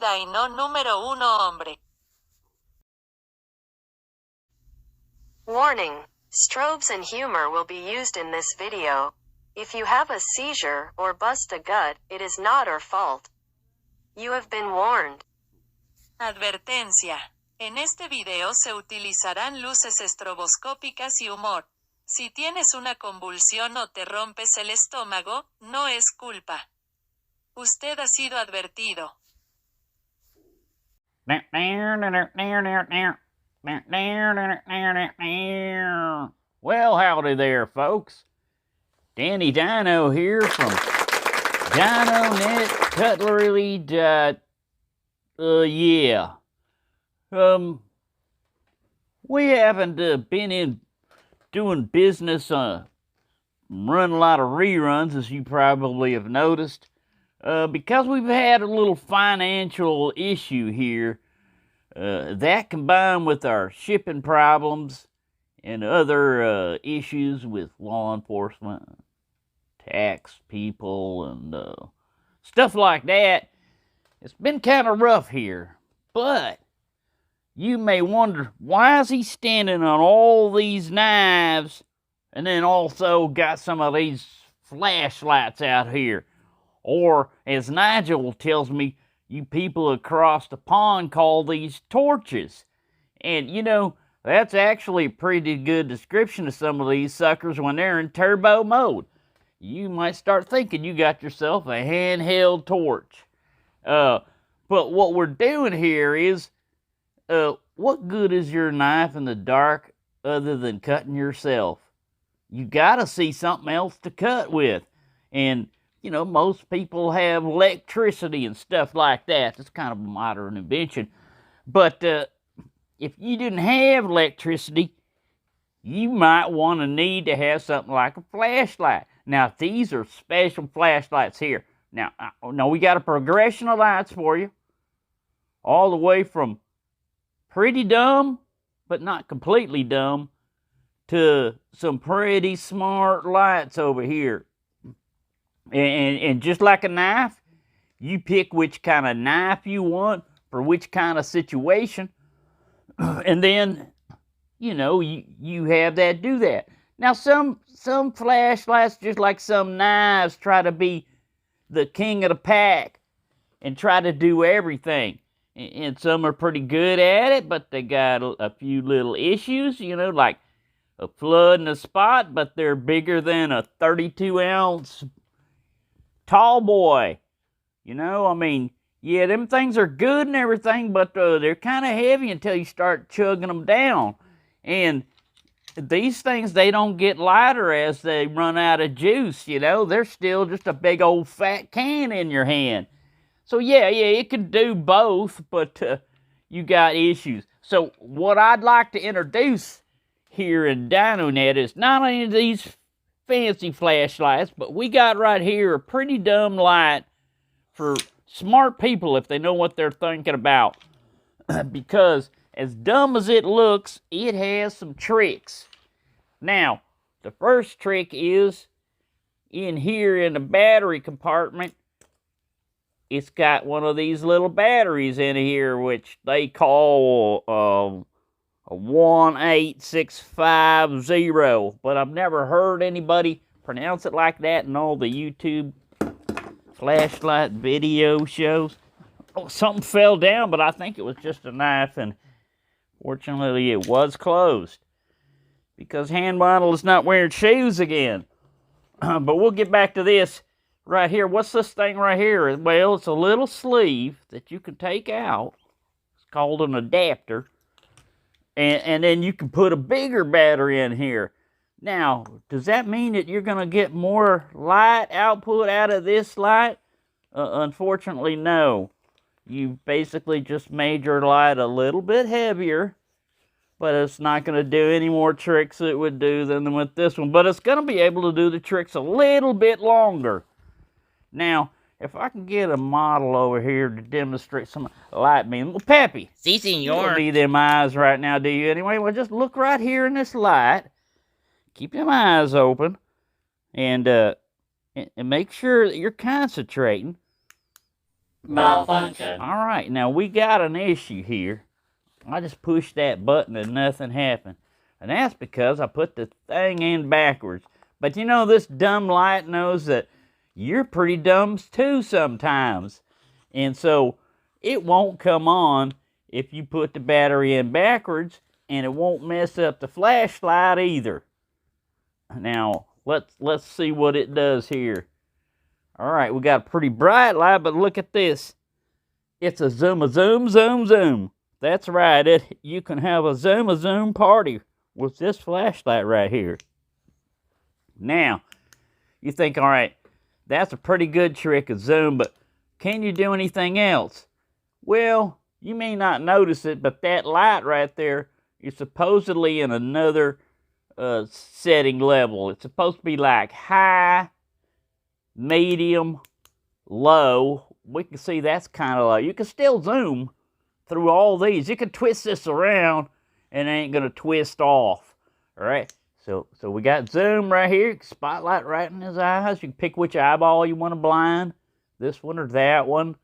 Danny Dyno número 1 hombre. Warning: strobes and humor will be used in this video. If you have a seizure or bust a gut, it is not our fault. You have been warned. Advertencia. En este video se utilizarán luces estroboscópicas y humor. Si tienes una convulsión o te rompes el estómago, no es culpa. Usted ha sido advertido. Well, howdy there, folks. Danny Dyno here from Dyno Net Cutlery. We haven't been doing business, run a lot of reruns, as you probably have noticed, because we've had a little financial issue here. That combined with our shipping problems and other issues with law enforcement, tax people, and stuff like that, it's been kind of rough here. But you may wonder, why is he standing on all these knives and then also got some of these flashlights out here? Or, as Nigel tells me, you people across the pond call these torches. And, you know, that's actually a pretty good description of some of these suckers when they're in turbo mode. You might start thinking you got yourself a handheld torch. But what we're doing here is, what good is your knife in the dark other than cutting yourself? You gotta see something else to cut with. And, you know, most people have electricity and stuff like that. It's kind of a modern invention. But if you didn't have electricity, you might want to need to have something like a flashlight. Now, these are special flashlights here. Now, we got a progression of lights for you. All the way from pretty dumb, but not completely dumb, to some pretty smart lights over here. And just like a knife, you pick which kind of knife you want for which kind of situation. And then, you know, you have that do that. Now, some flashlights, just like some knives, try to be the king of the pack and try to do everything. And some are pretty good at it, but they got a few little issues, you know, like a flood and a spot, but they're bigger than a 32-ounce tall boy. You know, I mean, yeah, them things are good and everything, but they're kind of heavy until you start chugging them down. And these things, they don't get lighter as they run out of juice, you know. They're still just a big old fat can in your hand. So yeah, it could do both, but you got issues. So what I'd like to introduce here in Dyno Net is not only these fancy flashlights, but we got right here a pretty dumb light for smart people if they know what they're thinking about. Because as dumb as it looks, it has some tricks. Now, the first trick is in here in the battery compartment. It's got one of these little batteries in here, which they call a 18650, but I've never heard anybody pronounce it like that in all the YouTube flashlight video shows. Oh, something fell down, but I think it was just a knife, and fortunately it was closed because Hand Model is not wearing shoes again. But we'll get back to this right here. What's this thing right here? Well, it's a little sleeve that you can take out. It's called an adapter. And then you can put a bigger battery in here. Now, does that mean that you're going to get more light output out of this light? Unfortunately, no. You basically just made your light a little bit heavier, but it's not going to do any more tricks it would do than with this one. But it's going to be able to do the tricks a little bit longer. Now, if I can get a model over here to demonstrate some light beam. Well, Pappy, Si, senor. you don't need them eyes right now, do you? Anyway, well, just look right here in this light. Keep them eyes open. And make sure that you're concentrating. Malfunction. All right, now we got an issue here. I just pushed that button and nothing happened. And that's because I put the thing in backwards. But you know, this dumb light knows that you're pretty dumb too sometimes. And so it won't come on if you put the battery in backwards, and it won't mess up the flashlight either. Now, let's see what it does here. All right, we got a pretty bright light, but look at this. It's a zoom, zoom, zoom. That's right. You can have a zoom party with this flashlight right here. Now, you think, all right, that's a pretty good trick of zoom, but can you do anything else? Well, you may not notice it, but that light right there is supposedly in another setting level. It's supposed to be like high, medium, low. We can see that's kind of low. You can still zoom through all these. You can twist this around and it ain't going to twist off. All right? So we got zoom right here. Spotlight right in his eyes. You can pick which eyeball you want to blind. This one or that one.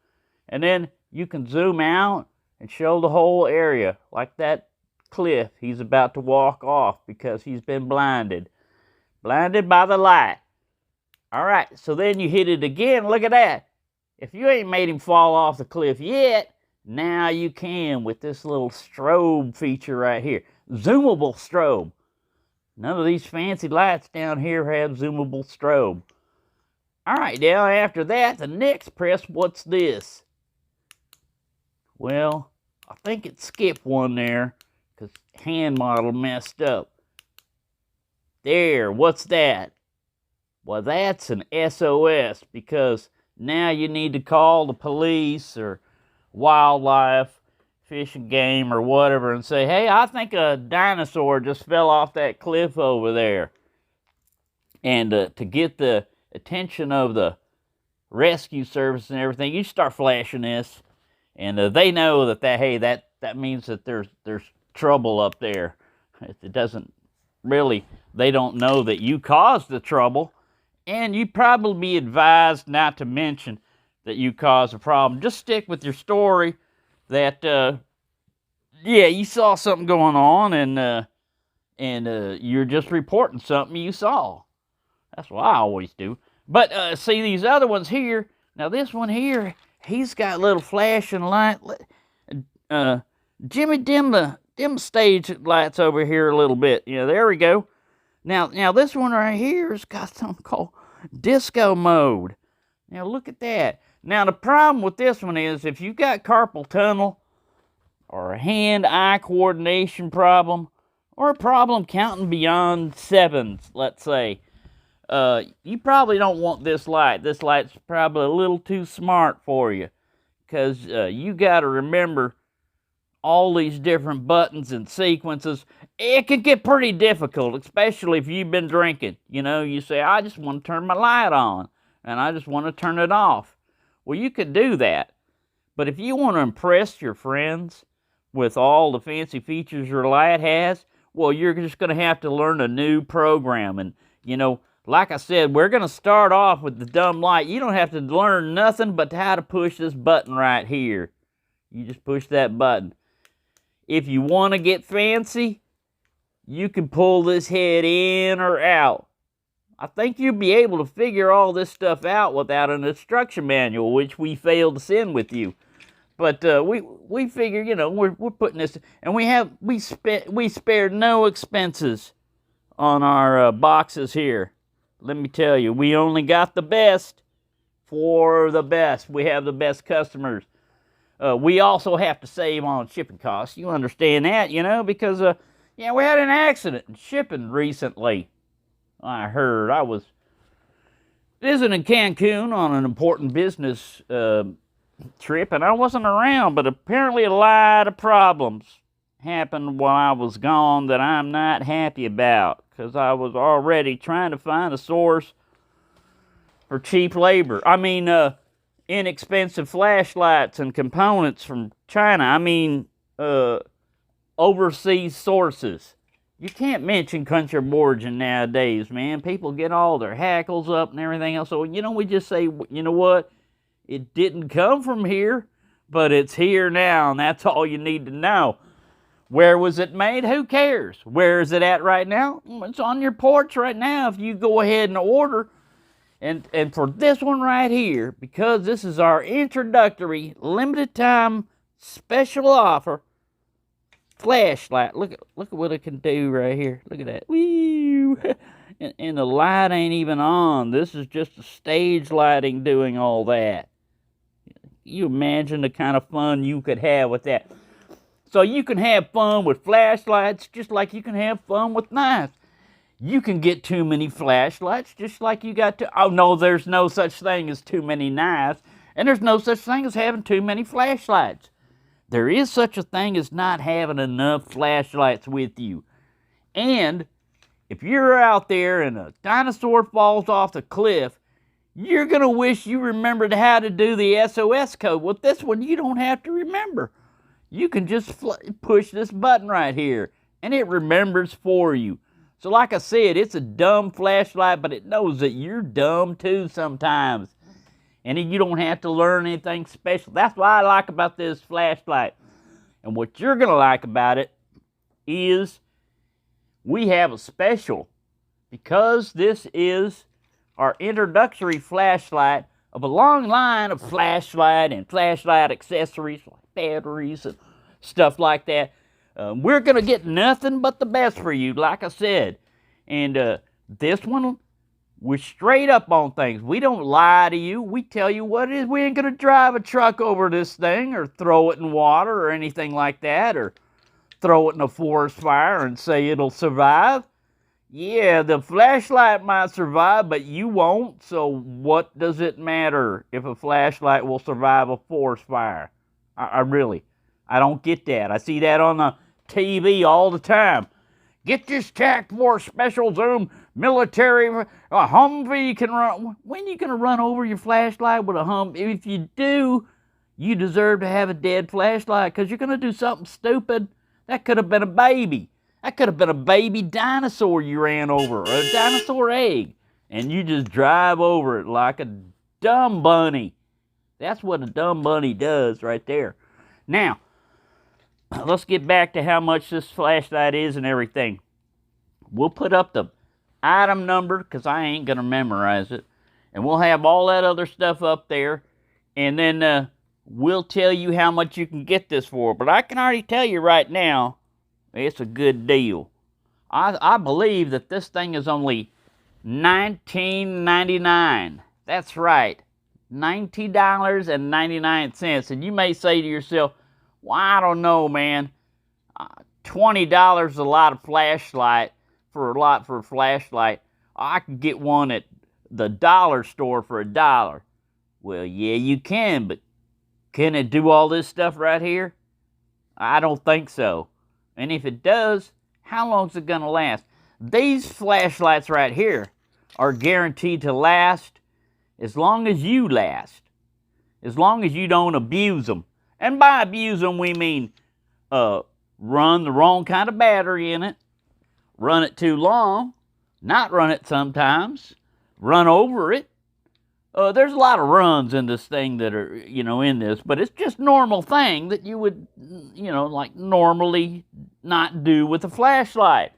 And then you can zoom out and show the whole area, like that cliff he's about to walk off because he's been blinded. Blinded by the light. All right, so then you hit it again. Look at that. If you ain't made him fall off the cliff yet, now you can with this little strobe feature right here. Zoomable strobe. None of these fancy lights down here have zoomable strobe. All right, now after that, the next press, what's this? Well, I think it skipped one there because hand model messed up. There, what's that? Well, that's an SOS because now you need to call the police or wildlife, fish and game or whatever and say, hey, I think a dinosaur just fell off that cliff over there. And to get the attention of the rescue service and everything, you start flashing this. And they know that means that there's trouble up there. It doesn't really, they don't know that you caused the trouble. And you'd probably be advised not to mention that you caused a problem. Just stick with your story that, yeah, you saw something going on and you're just reporting something you saw. That's what I always do. But see these other ones here. Now this one here, he's got little flashing light. Jimmy, dim the stage lights over here a little bit. Yeah, there we go. Now this one right here has got something called disco mode. Now look at that. Now the problem with this one is if you've got carpal tunnel or a hand-eye coordination problem or a problem counting beyond sevens, let's say, you probably don't want this light. This light's probably a little too smart for you because you got to remember all these different buttons and sequences. It can get pretty difficult, especially if you've been drinking. You know, you say, I just want to turn my light on, and I just want to turn it off. Well, you could do that. But if you want to impress your friends with all the fancy features your light has, well, you're just going to have to learn a new program. And, you know, like I said, we're going to start off with the dumb light. You don't have to learn nothing but how to push this button right here. You just push that button. If you want to get fancy, you can pull this head in or out. I think you'll be able to figure all this stuff out without an instruction manual, which we failed to send with you. But we figure, you know, we're putting this, and we spared no expenses on our boxes here. Let me tell you, we only got the best for the best. We have the best customers. We also have to save on shipping costs. You understand that, you know, because, yeah, we had an accident in shipping recently. I heard. I was visiting Cancun on an important business trip, and I wasn't around, but apparently a lot of problems happened while I was gone that I'm not happy about, because I was already trying to find a source for cheap labor. I mean, inexpensive flashlights and components from China. I mean, overseas sources. You can't mention country of origin nowadays, man. People get all their hackles up and everything else. So, you know, we just say, you know what? It didn't come from here, but it's here now, and that's all you need to know. Where was it made? Who cares? Where is it at right now? It's on your porch right now if you go ahead and order. And for this one right here, because this is our introductory, limited time, special offer, flashlight. Look at what it can do right here. Look at that. Woo! And the light ain't even on. This is just a stage lighting doing all that. You imagine the kind of fun you could have with that. So you can have fun with flashlights just like you can have fun with knives. You can get too many flashlights just like you got to... Oh, no, there's no such thing as too many knives. And there's no such thing as having too many flashlights. There is such a thing as not having enough flashlights with you. And if you're out there and a dinosaur falls off the cliff, you're going to wish you remembered how to do the SOS code. With this one, you don't have to remember. You can just push this button right here, and it remembers for you. So like I said, it's a dumb flashlight, but it knows that you're dumb too sometimes. And you don't have to learn anything special. That's what I like about this flashlight. And what you're going to like about it is we have a special. Because this is our introductory flashlight of a long line of flashlight and flashlight accessories like batteries and stuff like that. We're going to get nothing but the best for you, like I said. And this one, we're straight up on things. We don't lie to you. We tell you what it is. We ain't going to drive a truck over this thing or throw it in water or anything like that, or throw it in a forest fire and say it'll survive. Yeah, the flashlight might survive, but you won't. So what does it matter if a flashlight will survive a forest fire? I don't get that. I see that on the TV all the time. Get this tack force special zoom military a Humvee can run. When are you going to run over your flashlight with a Humvee? If you do, you deserve to have a dead flashlight because you're going to do something stupid. That could have been a baby. That could have been a baby dinosaur you ran over, or a dinosaur egg, and you just drive over it like a dumb bunny. That's what a dumb bunny does right there. Now, let's get back to how much this flashlight is and everything. We'll put up the item number, because I ain't going to memorize it, and we'll have all that other stuff up there, and then we'll tell you how much you can get this for. But I can already tell you right now, it's a good deal. I believe that this thing is only $19.99. That's right, $90.99. And you may say to yourself, well, I don't know, man. $20 is a lot of flashlight for a flashlight. I can get one at the dollar store for $1. Well, yeah, you can, but can it do all this stuff right here? I don't think so. And if it does, how long is it going to last? These flashlights right here are guaranteed to last as long as you last. As long as you don't abuse them. And by abuse them, we mean run the wrong kind of battery in it, run it too long, not run it sometimes, run over it. There's a lot of runs in this thing that are, in this, but it's just normal thing that you would, like normally not do with a flashlight.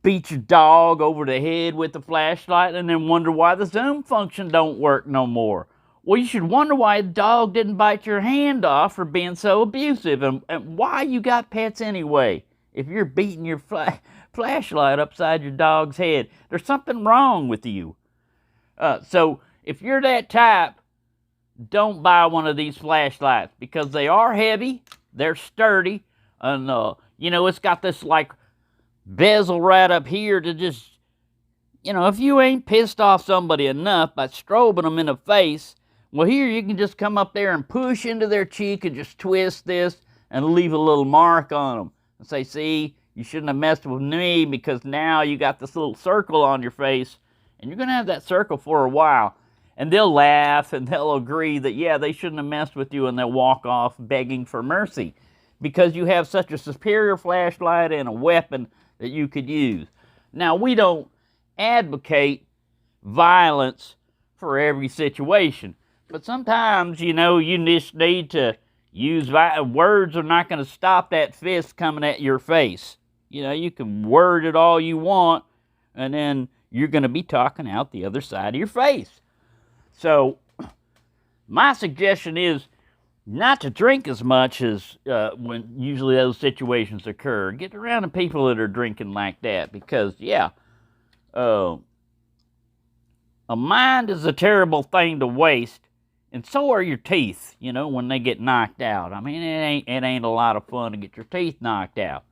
Beat your dog over the head with the flashlight and then wonder why the zoom function don't work no more. Well, you should wonder why the dog didn't bite your hand off for being so abusive, and why you got pets anyway. If you're beating your flashlight upside your dog's head, there's something wrong with you. So if you're that type, don't buy one of these flashlights because they are heavy, they're sturdy, and it's got this like bezel right up here to just, if you ain't pissed off somebody enough by strobing them in the face, well, here you can just come up there and push into their cheek and just twist this and leave a little mark on them and say, see, you shouldn't have messed with me because now you got this little circle on your face. And you're going to have that circle for a while. And they'll laugh and they'll agree that, yeah, they shouldn't have messed with you, and they'll walk off begging for mercy because you have such a superior flashlight and a weapon that you could use. Now, we don't advocate violence for every situation. But sometimes, you know, you just need to use words are not going to stop that fist coming at your face. You know, you can word it all you want, and then you're going to be talking out the other side of your face. So, my suggestion is not to drink as much as when usually those situations occur. Get around the people that are drinking like that, because, yeah, a mind is a terrible thing to waste, and so are your teeth, you know, when they get knocked out. I mean, it ain't a lot of fun to get your teeth knocked out.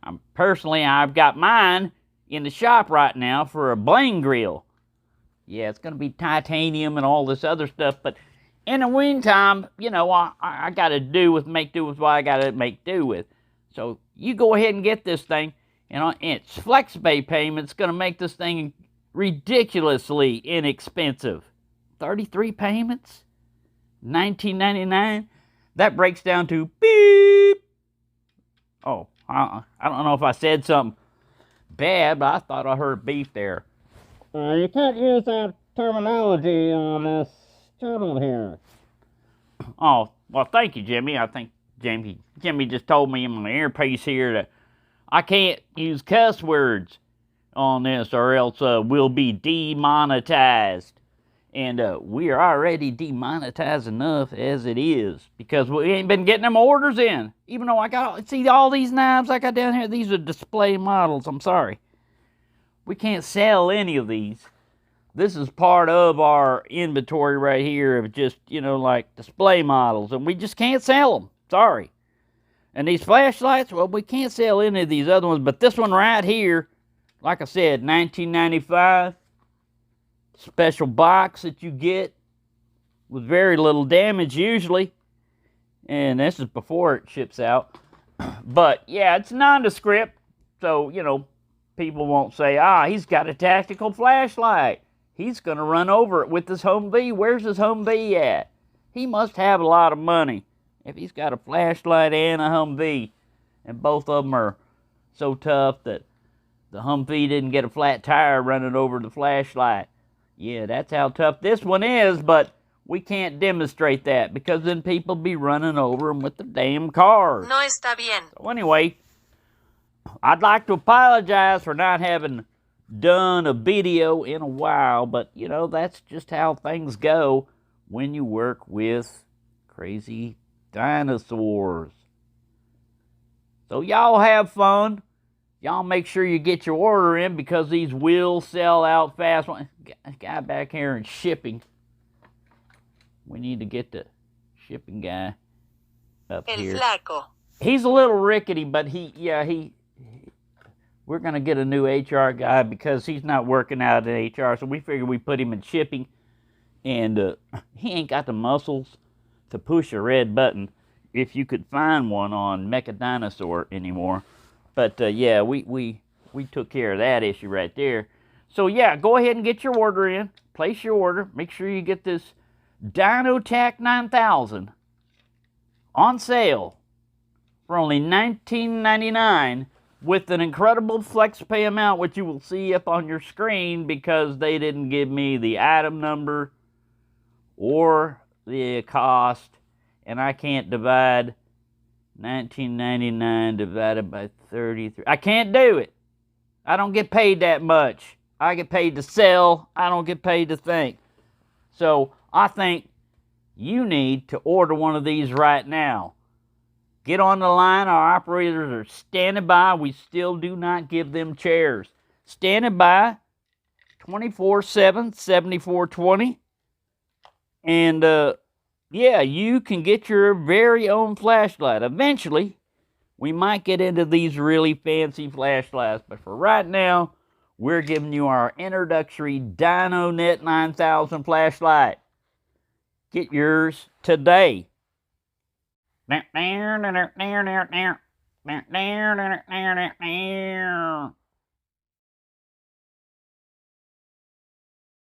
Now, personally, I've got mine in the shop right now for a bling grill. Yeah, it's going to be titanium and all this other stuff, but in the meantime, you know, I got to make do with what I got to make do with. So you go ahead and get this thing, and its FlexPay payment's going to make this thing ridiculously inexpensive. 33 payments, $19.99. That breaks down to beep. Oh, I don't know if I said something bad, but I thought I heard beep there. You can't use that terminology on this channel here. Oh, well, thank you, Jimmy. I think Jimmy just told me in my earpiece here that I can't use cuss words on this, or else we'll be demonetized. And we are already demonetized enough as it is, because we ain't been getting them orders in. Even though see all these knives I got down here, these are display models. I'm sorry. We can't sell any of these. This is part of our inventory right here of just, you know, like display models, and we just can't sell them. Sorry. And these flashlights, well, we can't sell any of these other ones, but this one right here, like I said, $19.95. Special box that you get with very little damage usually. And this is before it ships out. But yeah, it's nondescript, so, you know, people won't say, he's got a tactical flashlight. He's going to run over it with his Humvee. Where's his Humvee at? He must have a lot of money if he's got a flashlight and a Humvee. And both of them are so tough that the Humvee didn't get a flat tire running over the flashlight. Yeah, that's how tough this one is, but we can't demonstrate that, because then people be running over them with the damn cars. No está bien. So anyway, I'd like to apologize for not having done a video in a while, but, you know, that's just how things go when you work with crazy dinosaurs. So y'all have fun. Y'all make sure you get your order in, because these will sell out fast. Guy back here in shipping. We need to get the shipping guy up El here. flaco. He's a little rickety, but we're going to get a new HR guy, because he's not working out in HR, so we figured we put him in shipping. And he ain't got the muscles to push a red button, if you could find one on Mecha Dinosaur anymore. But yeah, we took care of that issue right there. So yeah, go ahead and get your order in. Place your order. Make sure you get this Dyno 9000 on sale for only $19.99 with an incredible FlexPay amount, which you will see up on your screen, because they didn't give me the item number or the cost, and I can't divide $19.99 divided by 33. I can't do it. I don't get paid that much. I get paid to sell. I don't get paid to think. So I think you need to order one of these right now. Get on the line. Our operators are standing by. We still do not give them chairs. Standing by 24/7, 7420. And yeah, you can get your very own flashlight. Eventually, we might get into these really fancy flashlights, but for right now, we're giving you our introductory Dyno Net 9000 flashlight. Get yours today.